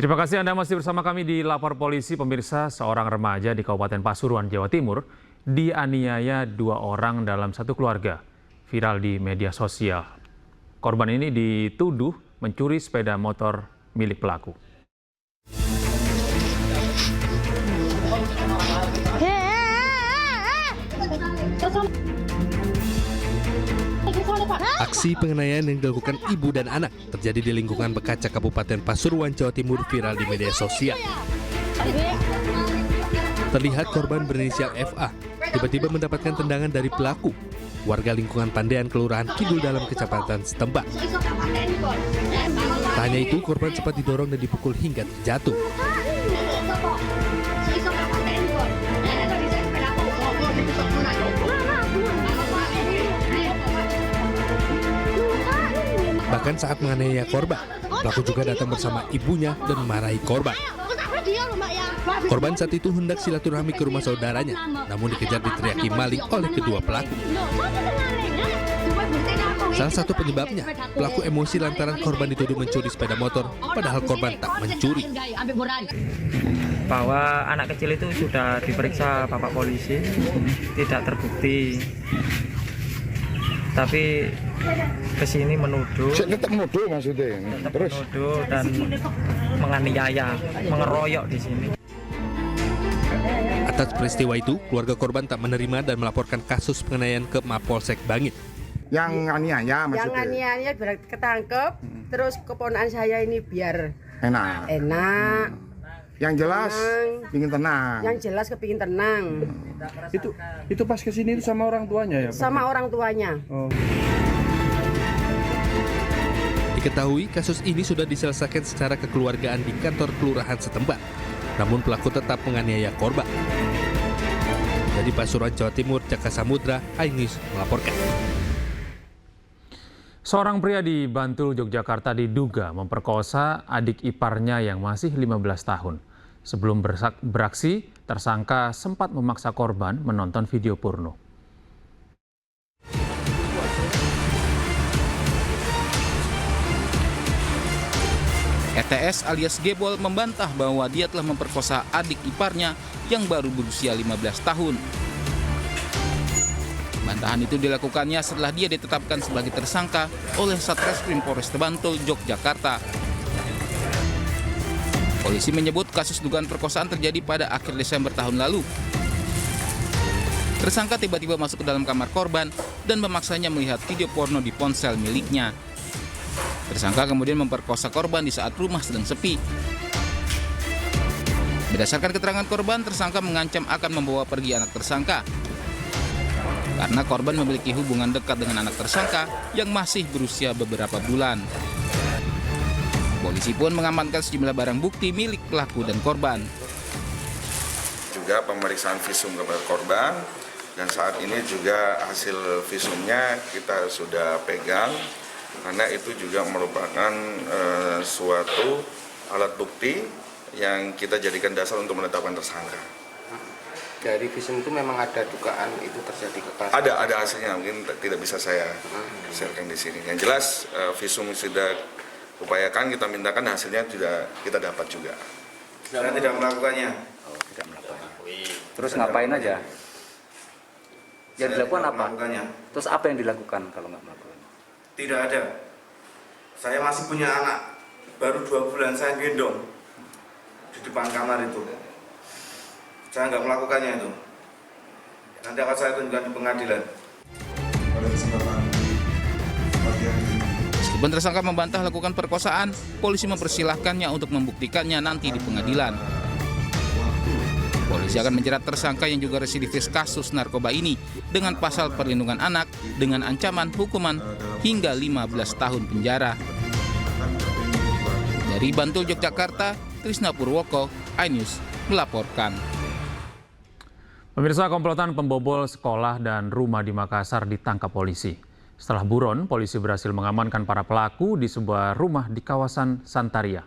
Terima kasih Anda masih bersama kami di Lapor Polisi. Pemirsa, seorang remaja di Kabupaten Pasuruan, Jawa Timur dianiaya 2 orang dalam satu keluarga. Viral di media sosial. Korban ini dituduh mencuri sepeda motor milik pelaku. Aksi penganiayaan yang dilakukan ibu dan anak terjadi di lingkungan Bekaca, Kabupaten Pasuruan, Jawa Timur viral di media sosial. Terlihat korban berinisial FA tiba-tiba mendapatkan tendangan dari pelaku, warga lingkungan Pandean, Kelurahan Kidul Dalam, Kecamatan setempat. Tak hanya itu, korban sempat didorong dan dipukul hingga terjatuh. Bahkan saat menganiaya korban, pelaku juga datang bersama ibunya dan memarahi korban. Korban saat itu hendak silaturahmi ke rumah saudaranya, namun dikejar diteriaki maling oleh kedua pelaku. Salah satu penyebabnya, pelaku emosi lantaran korban dituduh mencuri sepeda motor, padahal korban tak mencuri. Bahwa anak kecil itu sudah diperiksa Bapak polisi, tidak terbukti. Tapi kesini menuduh, tetap menuduh maksudnya, terus menuduh dan menganiaya, mengeroyok di sini. Atas peristiwa itu, keluarga korban tak menerima dan melaporkan kasus penganiayaan ke Mapolsek Bangit. yang aniaya maksudnya. Yang aniaya biar ketangkep, terus keponakan saya ini biar Enak. Yang jelas ingin tenang. Yang jelas kepingin tenang. Itu pas kesini itu sama orang tuanya ya? Sama orang tuanya. Oh. Diketahui kasus ini sudah diselesaikan secara kekeluargaan di kantor kelurahan setempat. Namun pelaku tetap menganiaya korban. Dari Pasuruan, Jawa Timur, Jaka Samudra, iNews melaporkan. Seorang pria di Bantul, Yogyakarta diduga memperkosa adik iparnya yang masih 15 tahun. Sebelum beraksi, tersangka sempat memaksa korban menonton video porno. ETS alias Gebol membantah bahwa dia telah memperkosa adik iparnya yang baru berusia 15 tahun. Bantahan itu dilakukannya setelah dia ditetapkan sebagai tersangka oleh Satreskrim Polres Bantul, Yogyakarta. Polisi menyebut kasus dugaan perkosaan terjadi pada akhir Desember tahun lalu. Tersangka tiba-tiba masuk ke dalam kamar korban dan memaksanya melihat video porno di ponsel miliknya. Tersangka kemudian memperkosa korban di saat rumah sedang sepi. Berdasarkan keterangan korban, tersangka mengancam akan membawa pergi anak tersangka. Karena korban memiliki hubungan dekat dengan anak tersangka yang masih berusia beberapa bulan. Polisi pun mengamankan sejumlah barang bukti milik pelaku dan korban. Juga pemeriksaan visum kepada korban, dan saat ini juga hasil visumnya kita sudah pegang, karena itu juga merupakan suatu alat bukti yang kita jadikan dasar untuk menetapkan tersangka. Dari visum itu memang ada dugaan itu terjadi kekerasan? Ada hasilnya, mungkin tidak bisa saya sharekan di sini. Yang jelas visum sudah upayakan, kita mintakan hasilnya juga kita dapat juga. Saya tidak melakukannya. Oh, tidak melakukannya. Terus ngapain aja? Yang dilakukan apa? Melakukannya. Terus apa yang dilakukan kalau nggak melakukan? Tidak ada. Saya masih punya anak, baru 2 bulan saya gendong di depan kamar itu. Saya nggak melakukannya itu. Nanti akan saya tunjukkan di pengadilan. Meskipun tersangka membantah lakukan perkosaan, polisi mempersilahkannya untuk membuktikannya nanti di pengadilan. Polisi akan menjerat tersangka yang juga residivis kasus narkoba ini dengan pasal perlindungan anak dengan ancaman hukuman hingga 15 tahun penjara. Dari Bantul, Yogyakarta, Trisna Purwoko, iNews melaporkan. Pemirsa, komplotan pembobol sekolah dan rumah di Makassar ditangkap polisi. Setelah buron, polisi berhasil mengamankan para pelaku di sebuah rumah di kawasan Santaria.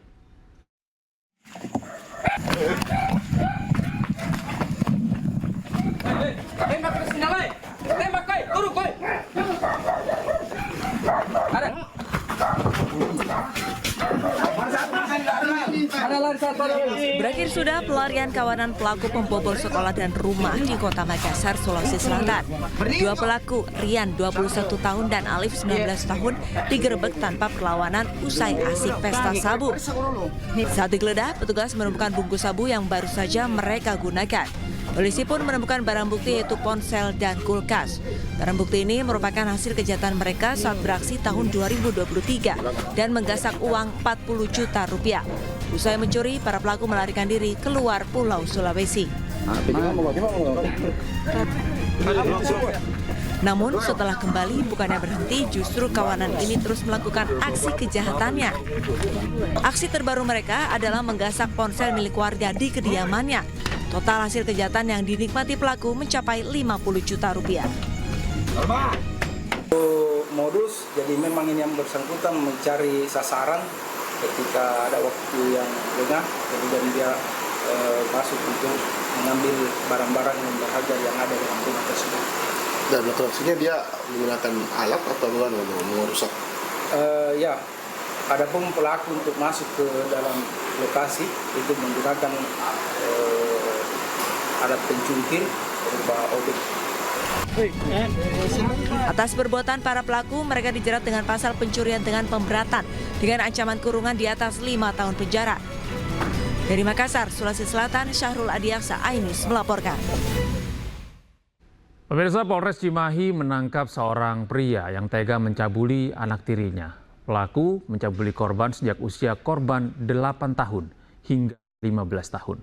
Ada Berakhir sudah pelarian kawanan pelaku pembobol sekolah dan rumah di Kota Makassar, Sulawesi Selatan. Dua pelaku, Rian 21 tahun dan Alif 19 tahun, digerebek tanpa perlawanan usai asik pesta sabu. Saat digeledah, petugas menemukan bungkus sabu yang baru saja mereka gunakan. Polisi pun menemukan barang bukti yaitu ponsel dan kulkas. Barang bukti ini merupakan hasil kejahatan mereka saat beraksi tahun 2023 dan menggasak uang 40 juta rupiah. Usai mencuri, para pelaku melarikan diri keluar Pulau Sulawesi. Namun setelah kembali bukannya berhenti, justru kawanan ini terus melakukan aksi kejahatannya. Aksi terbaru mereka adalah menggasak ponsel milik warga di kediamannya. Total hasil kejahatan yang dinikmati pelaku mencapai 50 juta rupiah. Modus, jadi memang ini yang bersangkutan mencari sasaran ketika ada waktu yang lengah, kemudian dia masuk untuk mengambil barang-barang yang berharga yang ada dalam rumah tersebut. Dan transaksinya dia menggunakan alat atau bukan merusak? Ya, adapun pelaku untuk masuk ke dalam lokasi itu menggunakan alat pencungkil berupa obeng. Atas perbuatan para pelaku, mereka dijerat dengan pasal pencurian dengan pemberatan dengan ancaman kurungan di atas 5 tahun penjara. Dari Makassar, Sulawesi Selatan, Syahrul Adiaksa, iNews melaporkan. Pemirsa, Polres Cimahi menangkap seorang pria yang tega mencabuli anak tirinya. Pelaku mencabuli korban sejak usia korban 8 tahun hingga 15 tahun.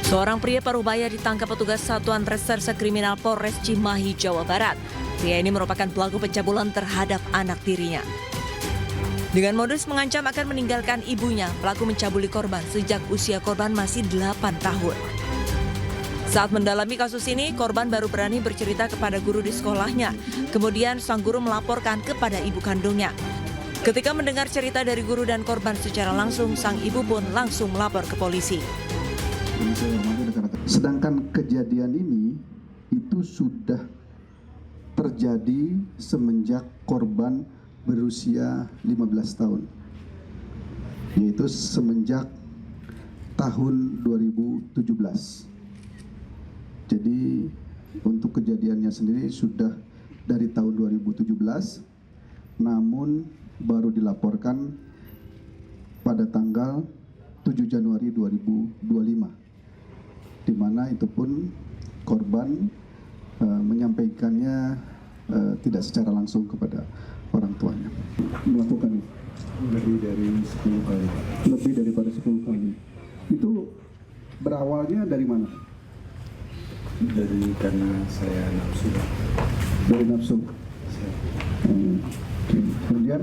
Seorang pria parubaya ditangkap petugas Satuan Reserse Kriminal Polres Cimahi, Jawa Barat. Pria ini merupakan pelaku pencabulan terhadap anak tirinya. Dengan modus mengancam akan meninggalkan ibunya, pelaku mencabuli korban sejak usia korban masih 8 tahun. Saat mendalami kasus ini, korban baru berani bercerita kepada guru di sekolahnya. Kemudian sang guru melaporkan kepada ibu kandungnya. Ketika mendengar cerita dari guru dan korban secara langsung, sang ibu pun langsung melapor ke polisi. Sedangkan kejadian ini itu sudah terjadi semenjak korban berusia 15 tahun, yaitu semenjak tahun 2017. Jadi untuk kejadiannya sendiri sudah dari tahun 2017, namun baru dilaporkan pada tanggal 7 Januari 2025. Di mana itu pun korban menyampaikannya tidak secara langsung kepada orang tuanya. Melakukan lebih dari 10 kali. Lebih daripada 10 kali. Itu berawalnya dari mana? Karena saya nafsu. Dari nafsu. Kemudian,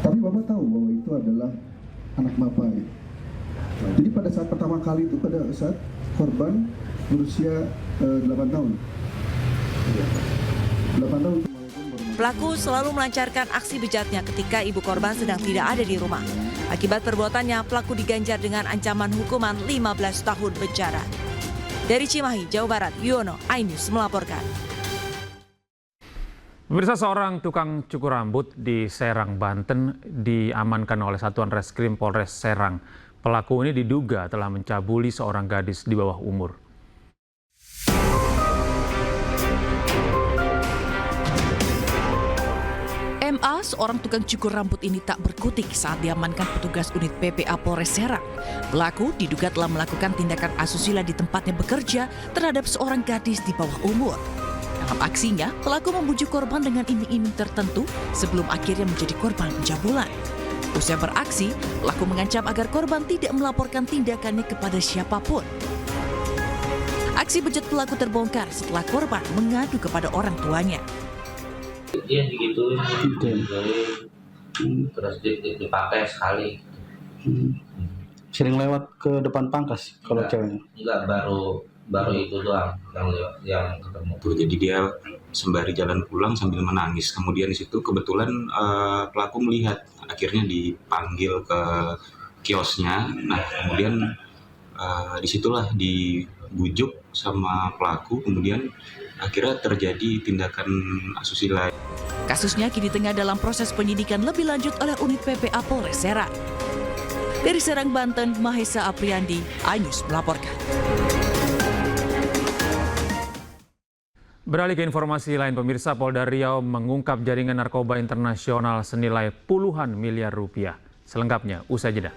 tapi Bapak tahu bahwa itu adalah anak Bapak ya? Jadi pada saat pertama kali itu, pada saat korban berusia 8 tahun. 8 tahun. Pelaku selalu melancarkan aksi bejatnya ketika ibu korban sedang tidak ada di rumah. Akibat perbuatannya, pelaku diganjar dengan ancaman hukuman 15 tahun penjara. Dari Cimahi, Jawa Barat, Yuwono, iNews melaporkan. Pemirsa, seorang tukang cukur rambut di Serang, Banten diamankan oleh Satuan Reskrim Polres Serang. Pelaku ini diduga telah mencabuli seorang gadis di bawah umur. MA, seorang tukang cukur rambut ini tak berkutik saat diamankan petugas unit PPA Polres Serang. Pelaku diduga telah melakukan tindakan asusila di tempatnya bekerja terhadap seorang gadis di bawah umur. Dalam aksinya, pelaku membujuk korban dengan iming-iming tertentu sebelum akhirnya menjadi korban pencabulan. Usai beraksi, pelaku mengancam agar korban tidak melaporkan tindakannya kepada siapapun. Aksi bejat pelaku terbongkar setelah korban mengadu kepada orang tuanya. Dia digituin, terus dipakai sekali. Sering lewat ke depan pangkas kalau ceweknya? Enggak, baru itu doang yang ketemu. Jadi dia sembari jalan pulang sambil menangis. Kemudian di situ kebetulan pelaku melihat, akhirnya dipanggil ke kiosnya. Nah, kemudian disitulah dibujuk sama pelaku, kemudian akhirnya terjadi tindakan asusila. Kasusnya kini tengah dalam proses penyidikan lebih lanjut oleh unit PPA Polres Serang. Dari Serang, Banten, Mahesa Apriandi, iNews melaporkan. Beralih ke informasi lain, pemirsa, Polda Riau mengungkap jaringan narkoba internasional senilai puluhan miliar rupiah. Selengkapnya usai jeda.